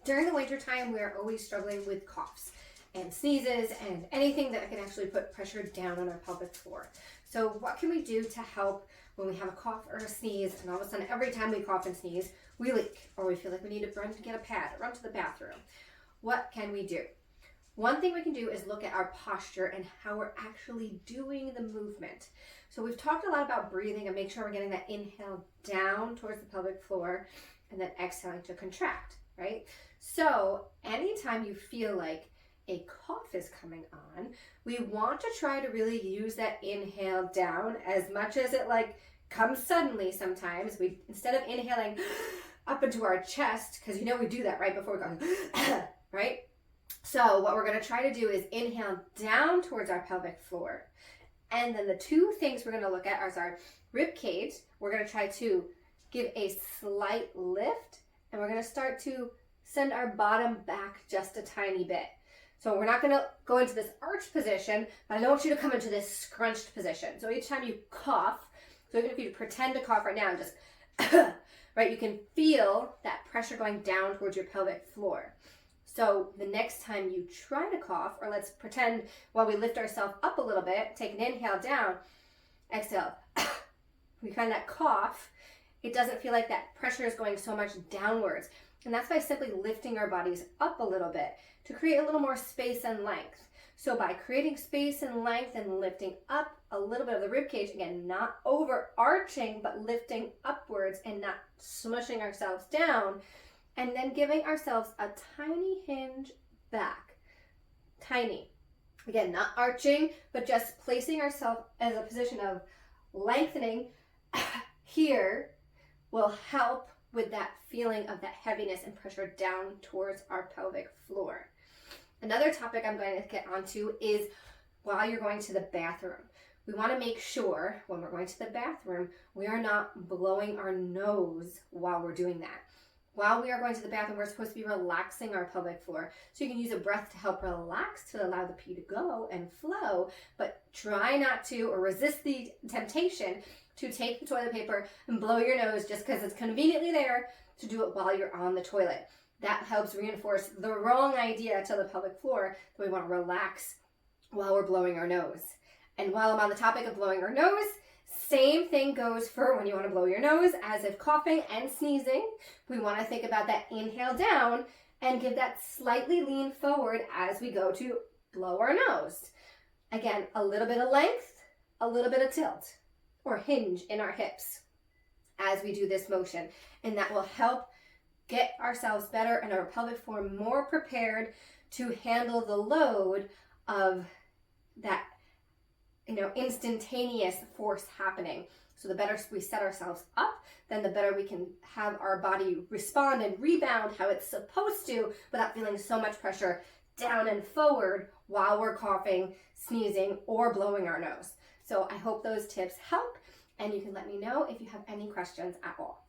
During the winter time, we're always struggling with coughs and sneezes and anything that can actually put pressure down on our pelvic floor. So what can we do to help when we have a cough or a sneeze, and all of a sudden every time we cough and sneeze, we leak, or we feel like we need to run to get a pad or run to the bathroom? What can we do? One thing we can do is look at our posture and how we're actually doing the movement. So we've talked a lot about breathing and make sure we're getting that inhale down towards the pelvic floor and then exhaling to contract, right? So anytime you feel like a cough is coming on, we want to try to really use that inhale down as much as it comes suddenly sometimes. We, instead of inhaling up into our chest, because we do that right before we go, right? So what we're going to try to do is inhale down towards our pelvic floor. And then the two things we're going to look at are our rib cage. We're going to try to give a slight lift, and we're going to start to send our bottom back just a tiny bit. So we're not going to go into this arch position, but I don't want you to come into this scrunched position. So each time you cough, so even if you pretend to cough right now and just, right, you can feel that pressure going down towards your pelvic floor. So the next time you try to cough, or let's pretend while we lift ourselves up a little bit, take an inhale down, exhale. We find that cough, it doesn't feel like that pressure is going so much downwards. And that's by simply lifting our bodies up a little bit to create a little more space and length. So by creating space and length and lifting up a little bit of the rib cage, again, not overarching, but lifting upwards and not smushing ourselves down, and then giving ourselves a tiny hinge back. Tiny. Again, not arching, but just placing ourselves as a position of lengthening here will help with that feeling of that heaviness and pressure down towards our pelvic floor. Another topic I'm going to get onto is while you're going to the bathroom. We want to make sure when we're going to the bathroom, we are not blowing our nose while we're doing that. While we are going to the bathroom, we're supposed to be relaxing our pelvic floor. So you can use a breath to help relax, to allow the pee to go and flow, but try not to, or resist the temptation to take the toilet paper and blow your nose just because it's conveniently there to do it while you're on the toilet. That helps reinforce the wrong idea to the pelvic floor that we want to relax while we're blowing our nose. And while I'm on the topic of blowing our nose, same thing goes for when you want to blow your nose as if coughing and sneezing. We want to think about that inhale down and give that slightly lean forward as we go to blow our nose. Again, a little bit of length, a little bit of tilt or hinge in our hips as we do this motion. And that will help get ourselves better and our pelvic floor more prepared to handle the load of that instantaneous force happening. So the better we set ourselves up, then the better we can have our body respond and rebound how it's supposed to without feeling so much pressure down and forward while we're coughing, sneezing, or blowing our nose. So I hope those tips help, and you can let me know if you have any questions at all.